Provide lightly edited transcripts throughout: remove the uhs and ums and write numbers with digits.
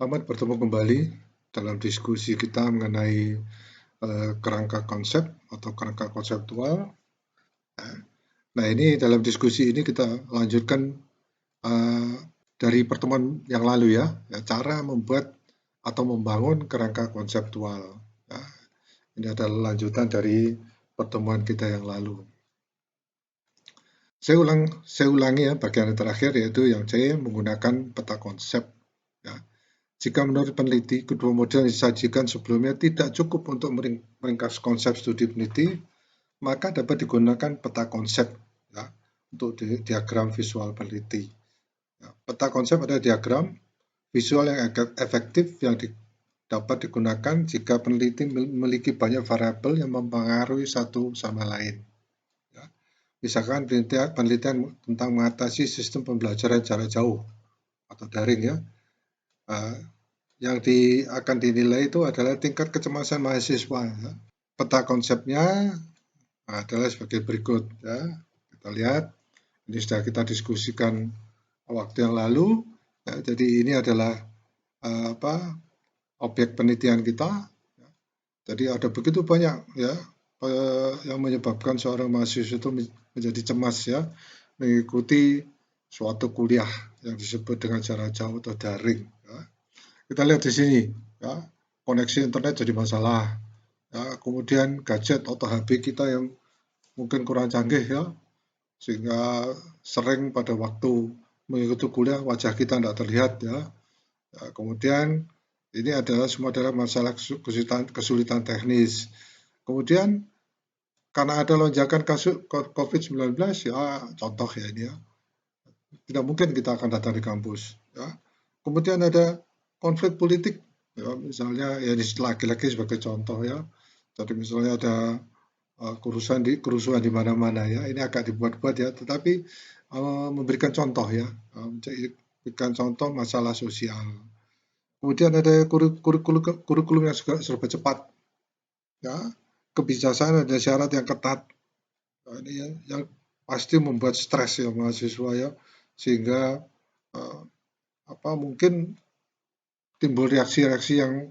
Selamat bertemu kembali dalam diskusi kita mengenai kerangka konsep atau kerangka konseptual. Nah, ini dalam diskusi ini kita lanjutkan uh, dari pertemuan yang lalu ya, cara membuat atau membangun kerangka konseptual. Ya, ini adalah lanjutan dari pertemuan kita yang lalu. Saya ulangi ya bagian yang terakhir, yaitu yang C menggunakan peta konsep. Ya. Jika menurut peneliti, kedua model yang disajikan sebelumnya tidak cukup untuk meringkas konsep studi peneliti, maka dapat digunakan peta konsep ya, untuk diagram visual peneliti. Ya, peta konsep adalah diagram visual yang efektif yang dapat digunakan jika peneliti memiliki banyak variabel yang mempengaruhi satu sama lain. Ya. Misalkan penelitian tentang mengatasi sistem pembelajaran jarak jauh atau daring ya. Yang akan dinilai itu adalah tingkat kecemasan mahasiswa. Ya. Peta konsepnya adalah sebagai berikut. Ya. Kita lihat, ini sudah kita diskusikan waktu yang lalu. Ya, jadi ini adalah objek penelitian kita. Ya. Jadi ada begitu banyak ya yang menyebabkan seorang mahasiswa itu menjadi cemas ya mengikuti suatu kuliah yang disebut dengan jarak jauh atau daring. Ya. Kita lihat di sini, ya, koneksi internet jadi masalah. Ya, kemudian gadget atau HP kita yang mungkin kurang canggih ya, sehingga sering pada waktu mengikuti kuliah wajah kita tidak terlihat ya. Ya, kemudian ini semua adalah masalah kesulitan teknis. Kemudian karena ada lonjakan kasus COVID-19 ya, contoh ya ini ya, tidak mungkin kita akan datang di kampus. Ya. Kemudian ada konflik politik, ya, misalnya ya lagi-lagi sebagai contoh ya. Jadi misalnya ada kerusuhan di mana-mana ya. Ini agak dibuat-buat ya, tetapi memberikan contoh ya, memberikan contoh masalah sosial. Kemudian ada kurikulum yang serba cepat, ya. Kebijaksanaan ada syarat yang ketat. Nah, ini yang pasti membuat stres ya mahasiswa ya, sehingga mungkin timbul reaksi-reaksi yang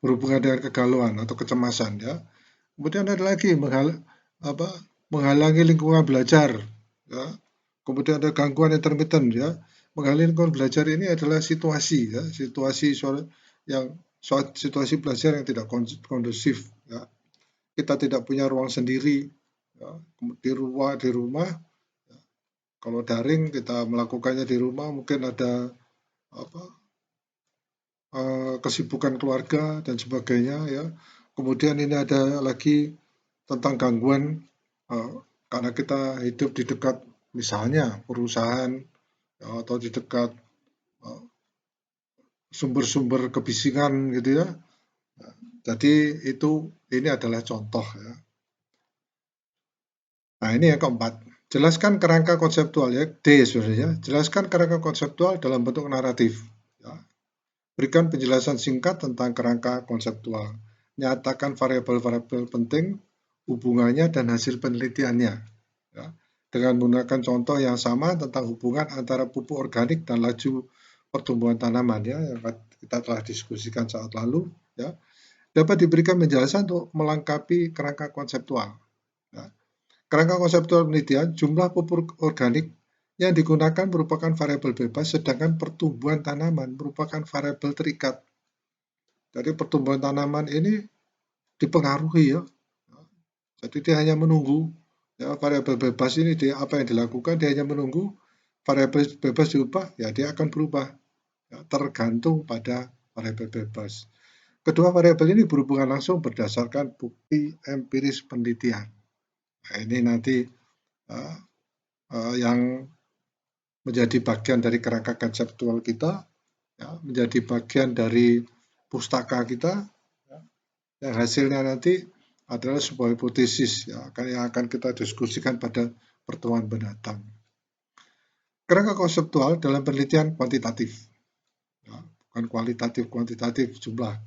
berhubungan dengan kegalauan atau kecemasan ya. Kemudian ada lagi menghalangi lingkungan belajar ya. Kemudian ada gangguan intermiten ya. Menghalangi lingkungan belajar ini adalah situasi ya, situasi belajar yang tidak kondusif ya. Kita tidak punya ruang sendiri ya. Di rumah ya. Kalau daring kita melakukannya di rumah, mungkin ada kesibukan keluarga dan sebagainya ya. Kemudian ini ada lagi tentang gangguan karena kita hidup di dekat misalnya perusahaan ya, atau di dekat sumber-sumber kebisingan gitu ya. Jadi ini adalah contoh ya. Nah, ini yang keempat. Jelaskan kerangka konseptual ya, D sebenarnya. Jelaskan kerangka konseptual dalam bentuk naratif. Ya. Berikan penjelasan singkat tentang kerangka konseptual. Nyatakan variabel-variabel penting, hubungannya dan hasil penelitiannya. Ya. Dengan menggunakan contoh yang sama tentang hubungan antara pupuk organik dan laju pertumbuhan tanaman ya, yang kita telah diskusikan saat lalu. Ya. Dapat diberikan penjelasan untuk melengkapi kerangka konseptual. Ya. Kerangka konseptual penelitian, jumlah pupuk organik yang digunakan merupakan variabel bebas, sedangkan pertumbuhan tanaman merupakan variabel terikat. Jadi pertumbuhan tanaman ini dipengaruhi ya. Jadi dia hanya menunggu ya, variabel bebas ini apa yang dilakukan, dia hanya menunggu variabel bebas diubah, ya dia akan berubah. Ya, tergantung pada variabel bebas. Kedua variabel ini berhubungan langsung berdasarkan bukti empiris penelitian. Nah, ini nanti yang menjadi bagian dari kerangka konseptual kita, ya, menjadi bagian dari pustaka kita, ya, yang hasilnya nanti adalah sebuah hipotesis ya, yang akan kita diskusikan pada pertemuan mendatang. Kerangka konseptual dalam penelitian kuantitatif, ya, bukan kuantitatif jumlah.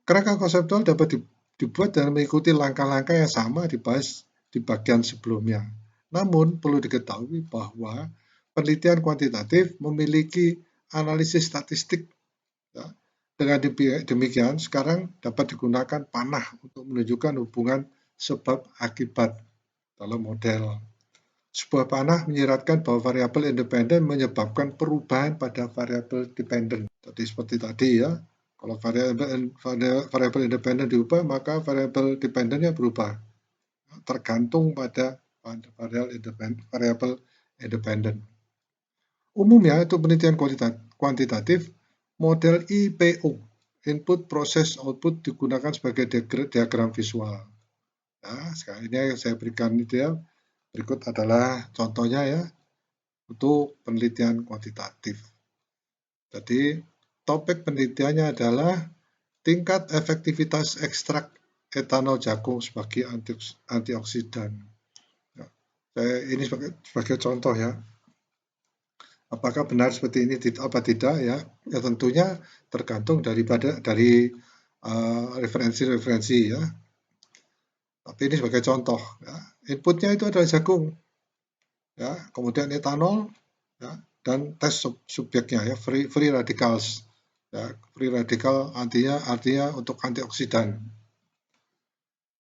Kerangka konseptual dapat dibuat dan mengikuti langkah-langkah yang sama dibahas di bagian sebelumnya. Namun perlu diketahui bahwa penelitian kuantitatif memiliki analisis statistik. Ya. Dengan demikian, sekarang dapat digunakan panah untuk menunjukkan hubungan sebab akibat dalam model. Sebuah panah menyiratkan bahwa variabel independen menyebabkan perubahan pada variabel dependen. Jadi seperti tadi ya, kalau variabel independen diubah, maka variabel dependennya berubah. Tergantung pada variabel independen. Umumnya untuk penelitian kuantitatif, model IPO, input proses output, digunakan sebagai diagram visual. Nah, sekarang ini saya berikan itu ya. Berikut adalah contohnya ya untuk penelitian kuantitatif. Jadi topik penelitiannya adalah tingkat efektivitas ekstrak etanol jagung sebagai antioksidan. Ya, ini sebagai contoh ya. Apakah benar seperti ini apa tidak ya? Ya tentunya tergantung dari referensi-referensi ya. Tapi ini sebagai contoh ya. Inputnya itu adalah jagung. Ya, kemudian etanol ya, dan tes subjeknya ya, free radicals. Ya, free radical artinya untuk antioksidan.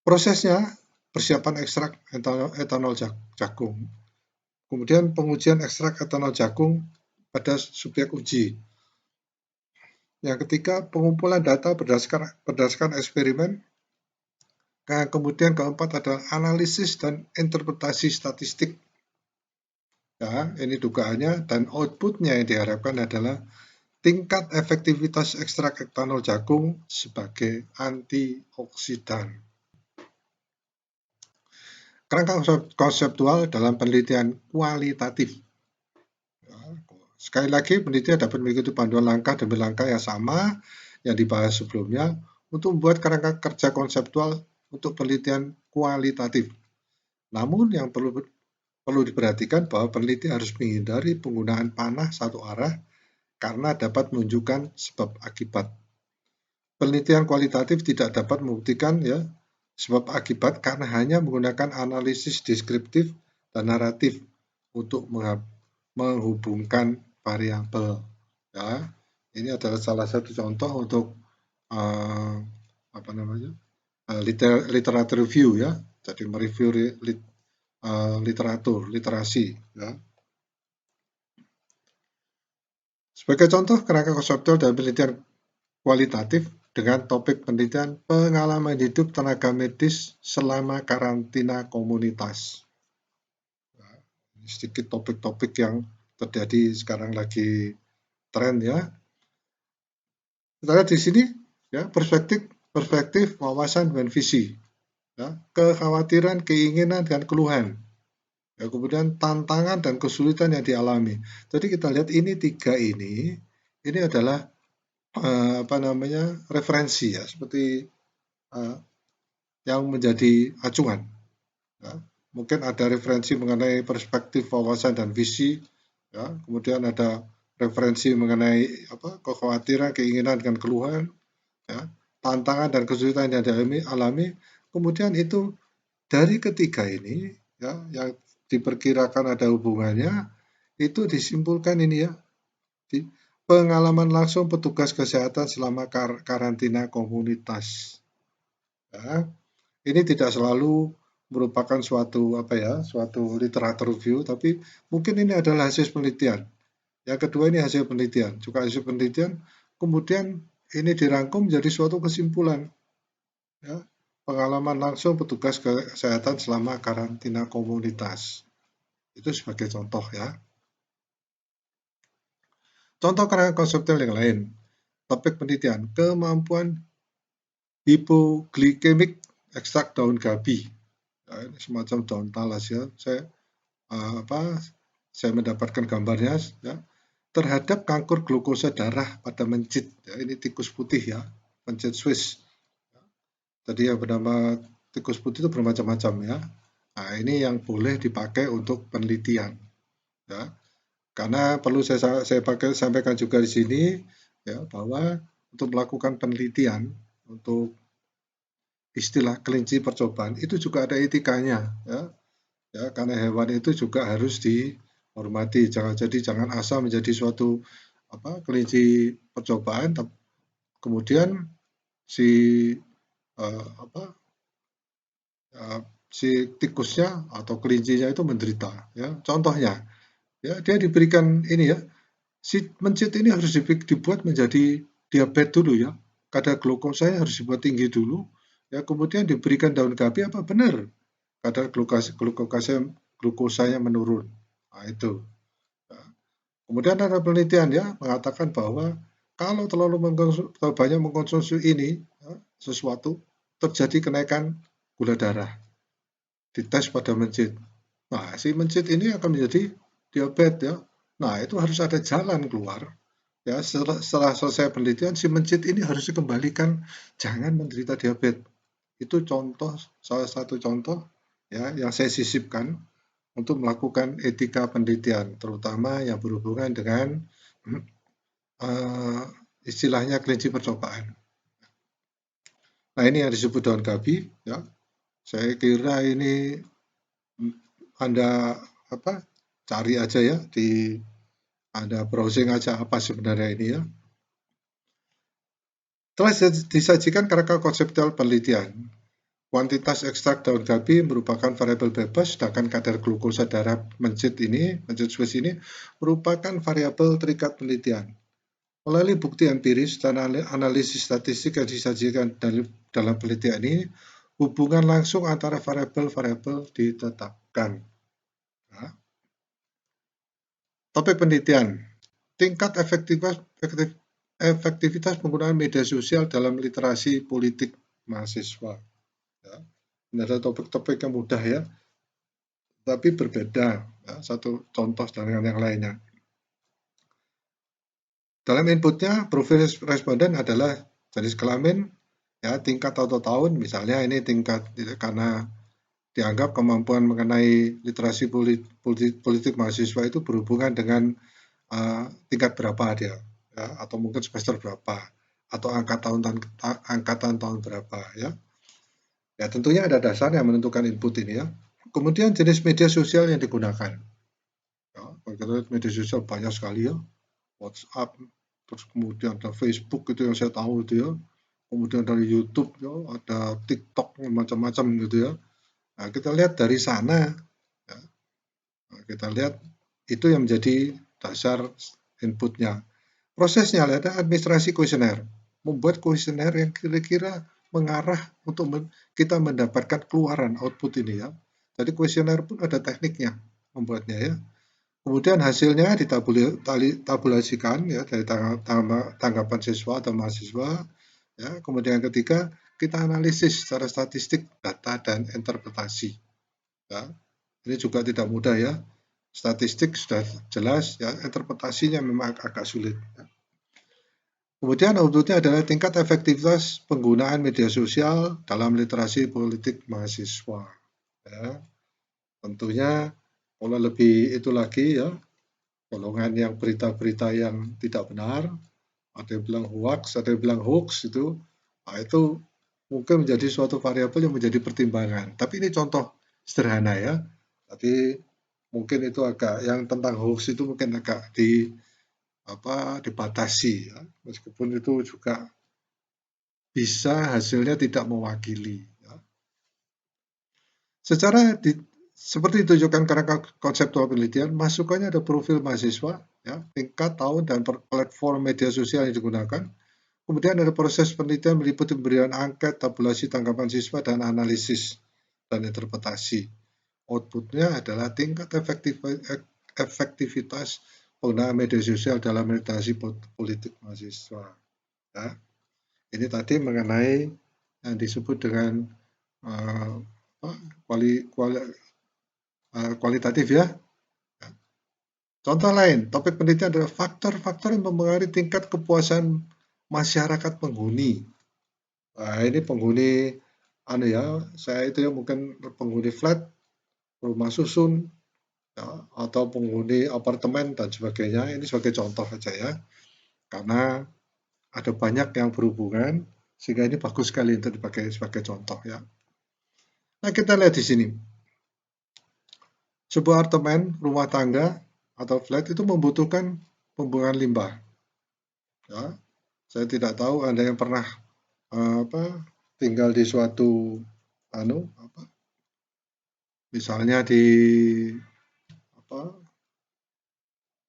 Prosesnya persiapan ekstrak etanol jagung. Kemudian pengujian ekstrak etanol jagung pada subjek uji. Yang ketiga, pengumpulan data berdasarkan eksperimen. Kemudian keempat adalah analisis dan interpretasi statistik. Ya, ini dugaannya dan outputnya yang diharapkan adalah tingkat efektivitas ekstrak etanol jagung sebagai antioksidan. Kerangka konseptual dalam penelitian kualitatif. Ya, sekali lagi, penelitian dapat mengikuti panduan langkah demi langkah yang sama yang dibahas sebelumnya untuk membuat kerangka kerja konseptual untuk penelitian kualitatif. Namun yang perlu diperhatikan bahwa peneliti harus menghindari penggunaan panah satu arah karena dapat menunjukkan sebab akibat. Penelitian kualitatif tidak dapat membuktikan ya sebab akibat karena hanya menggunakan analisis deskriptif dan naratif untuk menghubungkan variabel. Ya, ini adalah salah satu contoh untuk literatur review ya. Jadi mereview literasi ya. Sebagai contoh kerangka konseptual dalam penelitian kualitatif dengan topik penelitian pengalaman hidup tenaga medis selama karantina komunitas. Nah, sedikit topik-topik yang terjadi sekarang lagi tren ya. Kita lihat di sini ya perspektif, wawasan dan visi. Ya, kekhawatiran, keinginan dan keluhan. Ya, kemudian tantangan dan kesulitan yang dialami. Jadi kita lihat ini tiga ini adalah referensi ya, seperti yang menjadi acuan. Ya. Mungkin ada referensi mengenai perspektif, wawasan dan visi. Ya. Kemudian ada referensi mengenai kekhawatiran, keinginan dan keluhan. Ya. Tantangan dan kesulitan yang dialami. Kemudian itu dari ketiga ini ya yang diperkirakan ada hubungannya itu disimpulkan ini ya. Pengalaman langsung petugas kesehatan selama karantina komunitas. Ya, ini tidak selalu merupakan suatu literatur review, tapi mungkin ini adalah hasil penelitian. Yang kedua ini hasil penelitian, juga hasil penelitian, kemudian ini dirangkum menjadi suatu kesimpulan. Ya, pengalaman langsung petugas kesehatan selama karantina komunitas. Itu sebagai contoh ya. Contoh kerangka konseptual yang lain. Topik penelitian, kemampuan hipoglikemik ekstrak daun gabi. Ya, ini semacam daun talas ya. Saya mendapatkan gambarnya ya. Terhadap kanker glukosa darah pada mencit. Ya, ini tikus putih ya, mencit Swiss. Tadi yang bernama tikus putih itu bermacam-macam ya. Nah, ini yang boleh dipakai untuk penelitian. Ya. Karena perlu saya sampaikan juga di sini ya bahwa untuk melakukan penelitian untuk istilah kelinci percobaan itu juga ada etikanya ya. Ya, karena hewan itu juga harus hormati, jangan asal menjadi suatu kelinci percobaan, kemudian si apa si tikusnya atau kelincinya itu menderita. Ya, contohnya, ya dia diberikan ini ya, si mencit ini harus dibuat menjadi diabetes dulu ya, kadar glukosanya harus dibuat tinggi dulu, ya kemudian diberikan daun gapi apa benar kadar glukosanya menurun. Nah, itu. Nah, kemudian ada penelitian ya mengatakan bahwa kalau terlalu banyak mengkonsumsi ini ya, sesuatu terjadi kenaikan gula darah. Dites pada mencit. Nah, si mencit ini akan menjadi diabetes ya. Nah, itu harus ada jalan keluar. Ya, setelah selesai penelitian, si mencit ini harus dikembalikan, jangan menderita diabetes. Itu contoh, salah satu contoh ya yang saya sisipkan untuk melakukan etika penelitian, terutama yang berhubungan dengan uh, istilahnya kelinci percobaan. Nah, ini yang disebut daun gabi. Ya, saya kira ini Anda cari aja ya di Anda browsing aja apa sebenarnya ini ya. Telah disajikan kerangka konseptual penelitian. Kuantitas ekstrak daun gabi merupakan variabel bebas, sedangkan kadar glukosa darah mencit Swiss ini merupakan variabel terikat penelitian. Melalui bukti empiris dan analisis statistik yang disajikan dalam penelitian ini, hubungan langsung antara variabel-variabel ditetapkan. Nah, topik penelitian, tingkat efektivitas penggunaan media sosial dalam literasi politik mahasiswa. Ya. Ini adalah topik-topik yang mudah ya, tapi berbeda. Ya, satu contoh dengan yang lainnya. Dalam inputnya, profil responden adalah jenis kelamin, ya, tingkat atau tahun, misalnya ini tingkat karena dianggap kemampuan mengenai literasi politik mahasiswa itu berhubungan dengan tingkat berapa dia, ya, atau mungkin semester berapa, atau angkatan tahun berapa, ya. Ya, tentunya ada dasar yang menentukan input ini ya. Kemudian jenis media sosial yang digunakan. Ya, media sosial banyak sekali ya. WhatsApp, terus kemudian ada Facebook itu yang saya tahu itu ya. Kemudian dari YouTube ya, ada TikTok macam-macam gitu ya. Nah, kita lihat dari sana, ya. Nah, kita lihat itu yang menjadi dasar inputnya. Prosesnya ada administrasi kuesioner, membuat kuesioner yang kira-kira mengarah untuk kita mendapatkan keluaran output ini ya. Jadi kuesioner pun ada tekniknya membuatnya ya. Kemudian hasilnya ditabulasikan ya dari tanggapan siswa atau mahasiswa. Ya, kemudian yang ketiga kita analisis secara statistik data dan interpretasi. Ya, ini juga tidak mudah ya. Statistik sudah jelas ya, interpretasinya memang agak sulit. Ya. Kemudian outputnya adalah tingkat efektivitas penggunaan media sosial dalam literasi politik mahasiswa. Ya, tentunya kalau lebih itu lagi ya, golongan yang berita-berita yang tidak benar, ada yang bilang hoax, ada yang bilang hoax itu, nah itu mungkin menjadi suatu variabel yang menjadi pertimbangan. Tapi ini contoh sederhana ya. Tapi mungkin itu agak yang tentang hoax itu mungkin agak dibatasi ya. Meskipun itu juga bisa hasilnya tidak mewakili. Ya. Seperti ditunjukkan kerangka konseptual penelitian, masukannya ada profil mahasiswa, ya, tingkat, tahun, dan platform media sosial yang digunakan. Kemudian ada proses penelitian meliputi pemberian angket, tabulasi tanggapan siswa, dan analisis dan interpretasi. Outputnya adalah tingkat efektivitas penggunaan media sosial dalam literasi politik mahasiswa. Ya. Ini tadi mengenai yang disebut dengan kualitatif ya. Contoh lain, topik penelitian adalah faktor-faktor yang mempengaruhi tingkat kepuasan masyarakat penghuni. Nah, ini penghuni saya itu ya mungkin penghuni flat, rumah susun, ya, atau penghuni apartemen dan sebagainya. Ini sebagai contoh saja ya. Karena ada banyak yang berhubungan sehingga ini bagus sekali untuk dipakai sebagai contoh ya. Nah, kita lihat di sini. Sebuah apartemen rumah tangga atau flat itu membutuhkan pembuangan limbah. Ya, saya tidak tahu Anda yang pernah tinggal di suatu misalnya di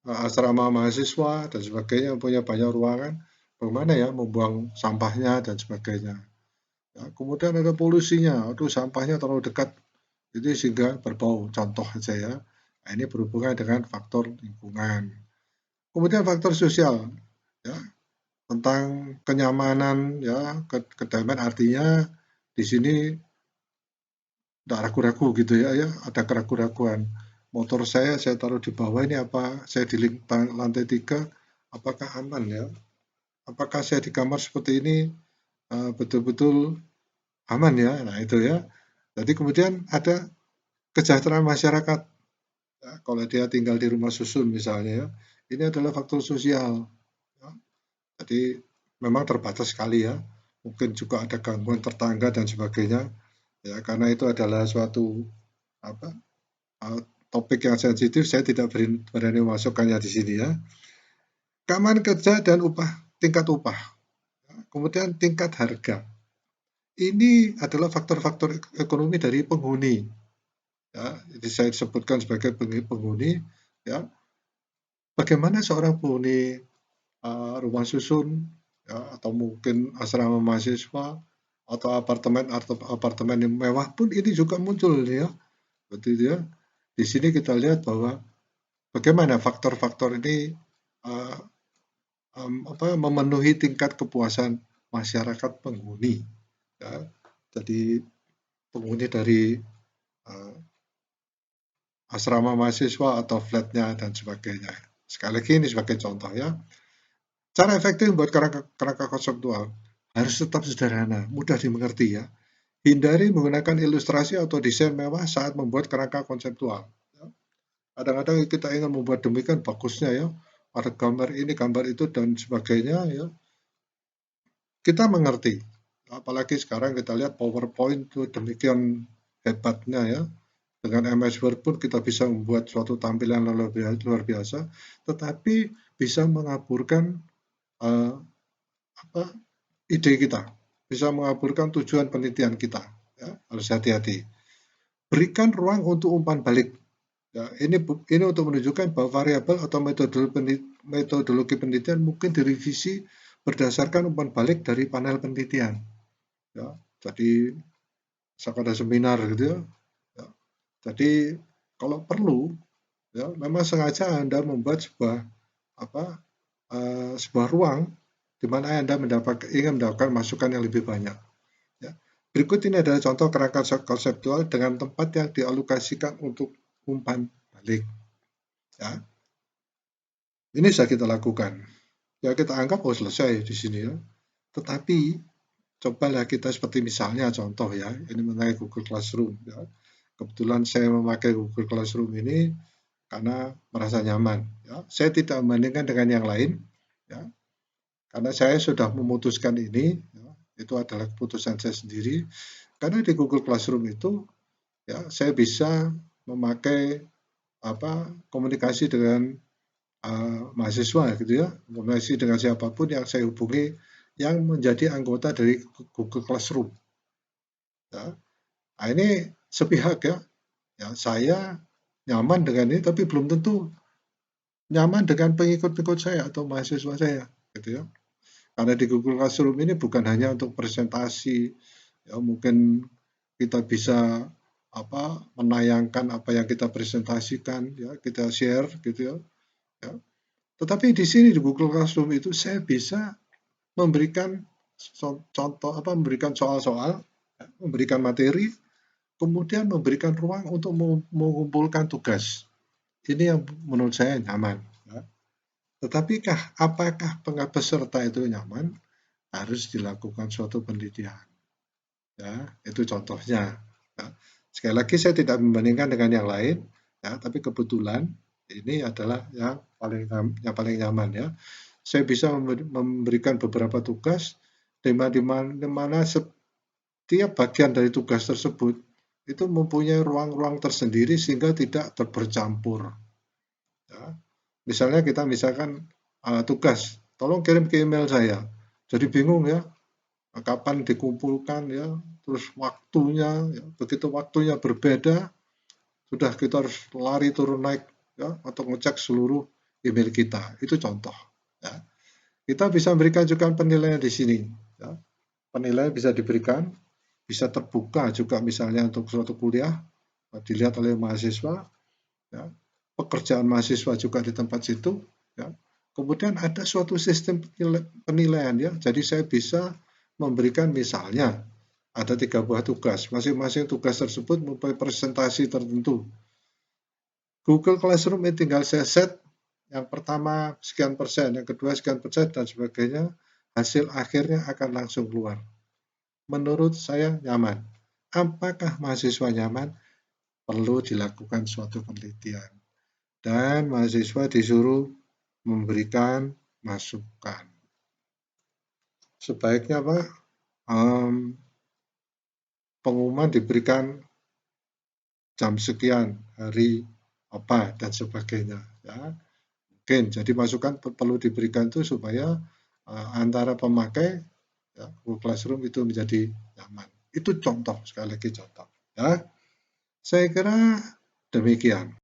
asrama mahasiswa dan sebagainya, punya banyak ruangan, bagaimana ya membuang sampahnya dan sebagainya. Ya, kemudian ada polusinya, aduh sampahnya terlalu dekat, itu sehingga berbau. Contoh saja ya. Nah, ini berhubungan dengan faktor lingkungan. Kemudian faktor sosial, ya, tentang kenyamanan, ya, kedamaian, artinya di sini tidak ragu-ragu gitu ya, ada keraguan-raguan. Motor saya taruh di bawah ini apa, saya di lantai 3, apakah aman ya? Apakah saya di kamar seperti ini betul-betul aman ya? Nah itu ya. Jadi kemudian ada kesejahteraan masyarakat. Ya, kalau dia tinggal di rumah susun misalnya ya, ini adalah faktor sosial. Ya. Jadi memang terbatas sekali ya. Mungkin juga ada gangguan tetangga dan sebagainya. Ya, karena itu adalah suatu apa topik yang sensitif, saya tidak berani memasukkannya di sini ya. Keamanan kerja dan tingkat upah, kemudian tingkat harga. Ini adalah faktor-faktor ekonomi dari penghuni. Ya, jadi saya sebutkan sebagai penghuni. Ya, bagaimana seorang penghuni rumah susun, ya, atau mungkin asrama mahasiswa atau apartemen yang mewah pun ini juga muncul ya. Berarti ya, di sini kita lihat bahwa bagaimana faktor-faktor ini uh, memenuhi tingkat kepuasan masyarakat penghuni. Ya. Jadi penghuni dari uh, asrama mahasiswa atau flatnya dan sebagainya. Sekali lagi ini sebagai contoh ya. Cara efektif membuat kerangka konseptual harus tetap sederhana, mudah dimengerti ya. Hindari menggunakan ilustrasi atau desain mewah saat membuat kerangka konseptual. Kadang-kadang kita ingin membuat demikian bagusnya ya, ada gambar ini, gambar itu dan sebagainya ya. Kita mengerti, apalagi sekarang kita lihat PowerPoint itu demikian hebatnya ya. Dengan MS Word pun kita bisa membuat suatu tampilan luar biasa, tetapi bisa mengaburkan ide kita, bisa mengaburkan tujuan penelitian kita. Ya, harus hati-hati. Berikan ruang untuk umpan balik. Ya, ini untuk menunjukkan bahwa variabel atau metodologi penelitian mungkin direvisi berdasarkan umpan balik dari panel penelitian. Ya, jadi misalkan ada seminar gitu ya. Ya, jadi kalau perlu, ya memang sengaja Anda membuat sebuah ruang di mana Anda ingin mendapatkan masukan yang lebih banyak. Ya. Berikut ini adalah contoh kerangka konseptual dengan tempat yang dialokasikan untuk umpan balik. Ya. Ini bisa kita lakukan. Ya kita anggap selesai di sini ya. Tetapi cobalah kita seperti misalnya contoh ya, ini mengenai Google Classroom ya. Kebetulan saya memakai Google Classroom ini karena merasa nyaman ya. Saya tidak membandingkan dengan yang lain ya. Karena saya sudah memutuskan ini ya, itu adalah keputusan saya sendiri. Karena di Google Classroom itu ya saya bisa memakai komunikasi dengan mahasiswa gitu ya, komunikasi dengan siapapun yang saya hubungi yang menjadi anggota dari Google Classroom. Ya. Nah, ini sepihak ya. Ya, saya nyaman dengan ini, tapi belum tentu nyaman dengan pengikut-pengikut saya atau mahasiswa saya, gitu ya. Karena di Google Classroom ini bukan hanya untuk presentasi, ya mungkin kita bisa menayangkan apa yang kita presentasikan, ya kita share, gitu ya. Ya. Tetapi di sini di Google Classroom itu saya bisa memberikan contoh memberikan soal-soal, memberikan materi, kemudian memberikan ruang untuk mengumpulkan tugas. Ini yang menurut saya nyaman. Ya. Tetapi apakah peserta itu nyaman? Harus dilakukan suatu penelitian. Ya, itu contohnya. Ya. Sekali lagi saya tidak membandingkan dengan yang lain, ya, tapi kebetulan ini adalah yang paling nyaman ya. Saya bisa memberikan beberapa tugas di mana setiap bagian dari tugas tersebut itu mempunyai ruang-ruang tersendiri sehingga tidak bercampur. Ya. Misalnya kita misalkan tugas, tolong kirim ke email saya. Jadi bingung ya, kapan dikumpulkan ya, terus waktunya, ya. Begitu waktunya berbeda, sudah kita harus lari turun naik ya, untuk ngecek seluruh email kita. Itu contoh. Ya. Kita bisa berikan juga penilaian di sini. Ya. Penilaian bisa diberikan, bisa terbuka juga misalnya untuk suatu kuliah, dilihat oleh mahasiswa, ya. Pekerjaan mahasiswa juga di tempat situ. Ya. Kemudian ada suatu sistem penilaian ya, jadi saya bisa memberikan misalnya ada 3 buah tugas, masing-masing tugas tersebut mempunyai presentasi tertentu. Google Classroom ini tinggal saya set, yang pertama sekian persen, yang kedua sekian persen, dan sebagainya, hasil akhirnya akan langsung keluar. Menurut saya nyaman. Apakah mahasiswa nyaman? Perlu dilakukan suatu penelitian. Dan mahasiswa disuruh memberikan masukan. Sebaiknya Pak, pengumuman diberikan jam sekian, hari apa, dan sebagainya. Ya. Mungkin, jadi masukan perlu diberikan itu supaya antara pemakai ya, Google Classroom itu menjadi nyaman. Itu contoh, sekali lagi contoh. Ya. Saya kira demikian.